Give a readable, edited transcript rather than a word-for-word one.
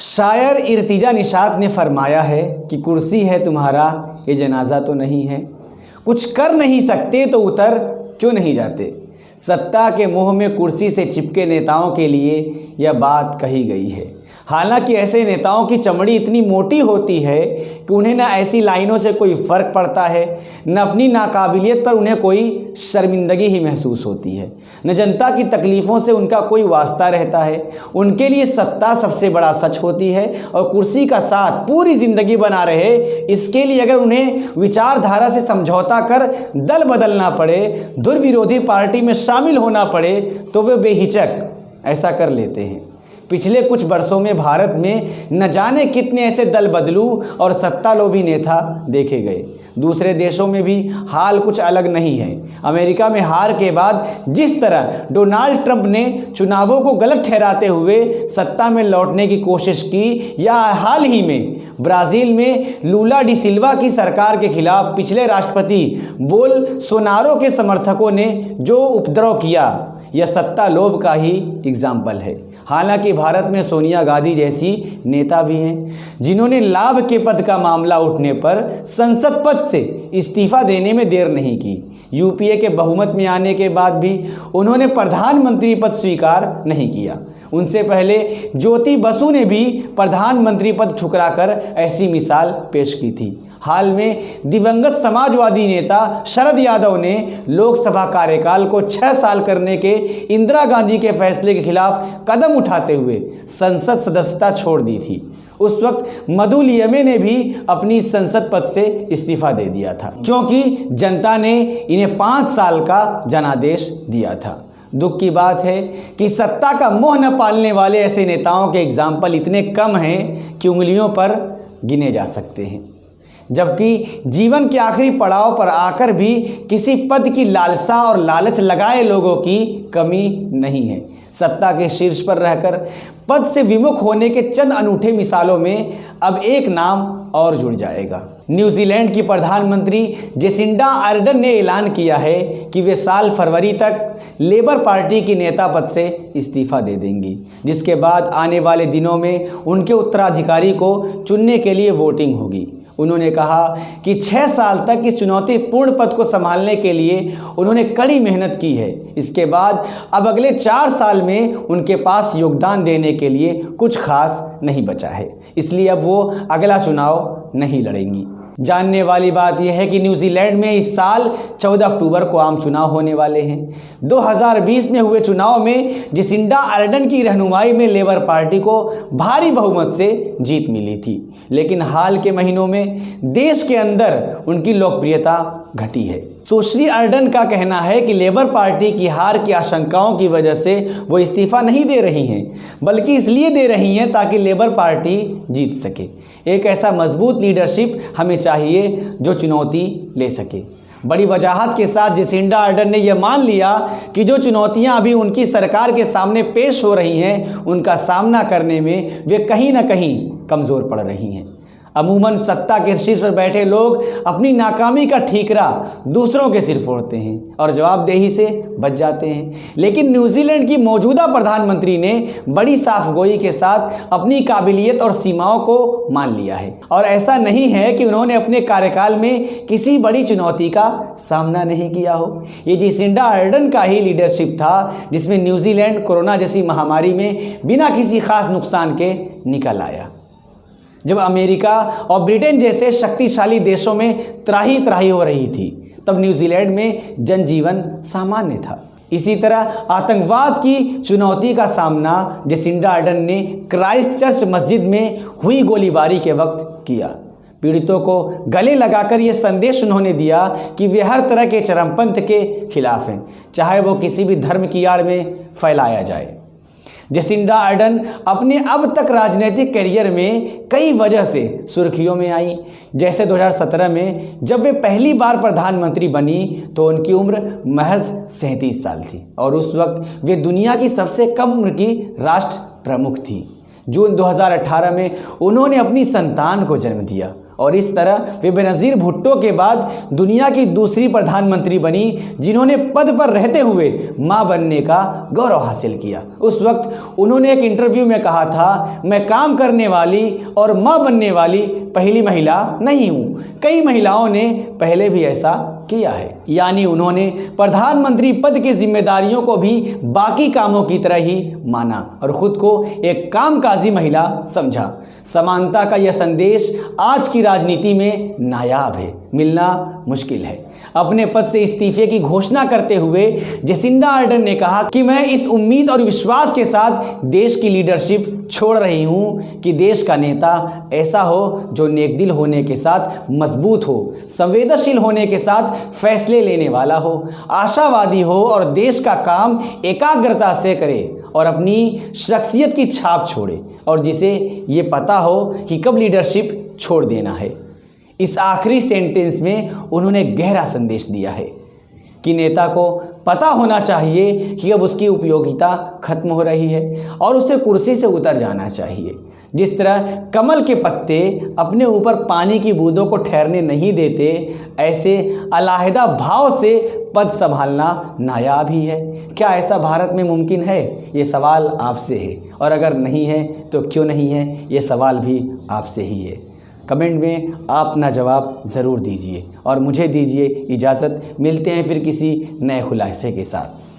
शायर इर्तिजा निशात ने फरमाया है कि कुर्सी है तुम्हारा, ये जनाजा तो नहीं है। कुछ कर नहीं सकते तो उतर क्यों नहीं जाते। सत्ता के मोह में कुर्सी से चिपके नेताओं के लिए यह बात कही गई है। हालांकि ऐसे नेताओं की चमड़ी इतनी मोटी होती है कि उन्हें न ऐसी लाइनों से कोई फ़र्क पड़ता है, न अपनी नाकाबिलियत पर उन्हें कोई शर्मिंदगी ही महसूस होती है, न जनता की तकलीफ़ों से उनका कोई वास्ता रहता है। उनके लिए सत्ता सबसे बड़ा सच होती है और कुर्सी का साथ पूरी ज़िंदगी बना रहे, इसके लिए अगर उन्हें विचारधारा से समझौता कर दल बदलना पड़े, धुरविरोधी पार्टी में शामिल होना पड़े, तो वे बेहिचक ऐसा कर लेते हैं। पिछले कुछ वर्षों में भारत में न जाने कितने ऐसे दल बदलू और सत्ता लोभी नेता देखे गए। दूसरे देशों में भी हाल कुछ अलग नहीं है। अमेरिका में हार के बाद जिस तरह डोनाल्ड ट्रंप ने चुनावों को गलत ठहराते हुए सत्ता में लौटने की कोशिश की, या हाल ही में ब्राज़ील में लूला डी सिल्वा की सरकार के खिलाफ पिछले राष्ट्रपति बोल्सोनारो के समर्थकों ने जो उपद्रव किया, यह सत्ता लोभ का ही एग्जाम्पल है। हालांकि भारत में सोनिया गांधी जैसी नेता भी हैं जिन्होंने लाभ के पद का मामला उठने पर संसद पद से इस्तीफा देने में देर नहीं की। यूपीए के बहुमत में आने के बाद भी उन्होंने प्रधानमंत्री पद स्वीकार नहीं किया। उनसे पहले ज्योति बसु ने भी प्रधानमंत्री पद ठुकराकर ऐसी मिसाल पेश की थी। हाल में दिवंगत समाजवादी नेता शरद यादव ने लोकसभा कार्यकाल को 6 साल करने के इंदिरा गांधी के फैसले के खिलाफ कदम उठाते हुए संसद सदस्यता छोड़ दी थी। उस वक्त मधुलियमे ने भी अपनी संसद पद से इस्तीफा दे दिया था, क्योंकि जनता ने इन्हें 5 साल का जनादेश दिया था। दुख की बात है कि सत्ता का मोह न पालने वाले ऐसे नेताओं के एग्जाम्पल इतने कम हैं कि उंगलियों पर गिने जा सकते हैं। जबकि जीवन के आखिरी पड़ाव पर आकर भी किसी पद की लालसा और लालच लगाए लोगों की कमी नहीं है। सत्ता के शीर्ष पर रहकर पद से विमुख होने के चंद अनूठे मिसालों में अब एक नाम और जुड़ जाएगा। न्यूजीलैंड की प्रधानमंत्री जेसिंडा आर्डन ने ऐलान किया है कि वे साल फरवरी तक लेबर पार्टी की नेता पद से इस्तीफा दे देंगी, जिसके बाद आने वाले दिनों में उनके उत्तराधिकारी को चुनने के लिए वोटिंग होगी। उन्होंने कहा कि 6 साल तक इस चुनौतीपूर्ण पद को संभालने के लिए उन्होंने कड़ी मेहनत की है। इसके बाद अब अगले 4 साल में उनके पास योगदान देने के लिए कुछ खास नहीं बचा है, इसलिए अब वो अगला चुनाव नहीं लड़ेंगी। जानने वाली बात यह है कि न्यूजीलैंड में इस साल 14 अक्टूबर को आम चुनाव होने वाले हैं। 2020 में हुए चुनाव में जेसिंडा आर्डन की रहनुमाई में लेबर पार्टी को भारी बहुमत से जीत मिली थी, लेकिन हाल के महीनों में देश के अंदर उनकी लोकप्रियता घटी है। सुश्री आर्डन का कहना है कि लेबर पार्टी की हार की आशंकाओं की वजह से वो इस्तीफा नहीं दे रही हैं, बल्कि इसलिए दे रही हैं ताकि लेबर पार्टी जीत सके। एक ऐसा मजबूत लीडरशिप हमें चाहिए जो चुनौती ले सके। बड़ी वजाहत के साथ जेसिंडा आर्डन ने यह मान लिया कि जो चुनौतियां अभी उनकी सरकार के सामने पेश हो रही हैं, उनका सामना करने में वे कहीं ना कहीं कमज़ोर पड़ रही हैं। अमूमन सत्ता के शीर्ष पर बैठे लोग अपनी नाकामी का ठीकरा दूसरों के सिर फोड़ते हैं और जवाबदेही से बच जाते हैं, लेकिन न्यूजीलैंड की मौजूदा प्रधानमंत्री ने बड़ी साफगोई के साथ अपनी काबिलियत और सीमाओं को मान लिया है। और ऐसा नहीं है कि उन्होंने अपने कार्यकाल में किसी बड़ी चुनौती का सामना नहीं किया हो। ये जेसिंडा आर्डन का ही लीडरशिप था जिसमें न्यूजीलैंड कोरोना जैसी महामारी में बिना किसी खास नुकसान के निकल आया। जब अमेरिका और ब्रिटेन जैसे शक्तिशाली देशों में त्राही त्राही हो रही थी, तब न्यूजीलैंड में जनजीवन सामान्य था। इसी तरह आतंकवाद की चुनौती का सामना जेसिंडा आर्डन ने क्राइस्ट चर्च मस्जिद में हुई गोलीबारी के वक्त किया। पीड़ितों को गले लगाकर ये संदेश उन्होंने दिया कि वे हर तरह के चरमपंथ के खिलाफ हैं, चाहे वो किसी भी धर्म की आड़ में फैलाया जाए। जेसिंडा आर्डन अपने अब तक राजनीतिक करियर में कई वजह से सुर्खियों में आई। जैसे 2017 में जब वे पहली बार प्रधानमंत्री बनी तो उनकी उम्र महज 37 साल थी और उस वक्त वे दुनिया की सबसे कम उम्र की राष्ट्र प्रमुख थी। जून 2018 में उन्होंने अपनी संतान को जन्म दिया और इस तरह वे बेनज़ीर भुट्टो के बाद दुनिया की दूसरी प्रधानमंत्री बनी जिन्होंने पद पर रहते हुए मां बनने का गौरव हासिल किया। उस वक्त उन्होंने एक इंटरव्यू में कहा था, मैं काम करने वाली और मां बनने वाली पहली महिला नहीं हूं, कई महिलाओं ने पहले भी ऐसा किया है। यानी उन्होंने प्रधानमंत्री पद की जिम्मेदारियों को भी बाकी कामों की तरह ही माना और खुद को एक कामकाजी महिला समझा। समानता का यह संदेश आज की राजनीति में नायाब है, मिलना मुश्किल है। अपने पद से इस्तीफे की घोषणा करते हुए जेसिंडा आर्डर्न ने कहा कि मैं इस उम्मीद और विश्वास के साथ देश की लीडरशिप छोड़ रही हूं कि देश का नेता ऐसा हो जो नेकदिल होने के साथ मजबूत हो, संवेदनशील होने के साथ फैसले लेने वाला हो, आशावादी हो और देश का काम एकाग्रता से करे और अपनी शख्सियत की छाप छोड़े और जिसे ये पता हो कि कब लीडरशिप छोड़ देना है। इस आखिरी सेंटेंस में उन्होंने गहरा संदेश दिया है कि नेता को पता होना चाहिए कि अब उसकी उपयोगिता खत्म हो रही है और उसे कुर्सी से उतर जाना चाहिए। जिस तरह कमल के पत्ते अपने ऊपर पानी की बूंदों को ठहरने नहीं देते, ऐसे अलहदा भाव से पद संभालना नायाब ही है। क्या ऐसा भारत में मुमकिन है? ये सवाल आपसे है और अगर नहीं है तो क्यों नहीं है, ये सवाल भी आपसे ही है। कमेंट में आप अपना जवाब ज़रूर दीजिए और मुझे दीजिए इजाज़त। मिलते हैं फिर किसी नए खुलासे के साथ।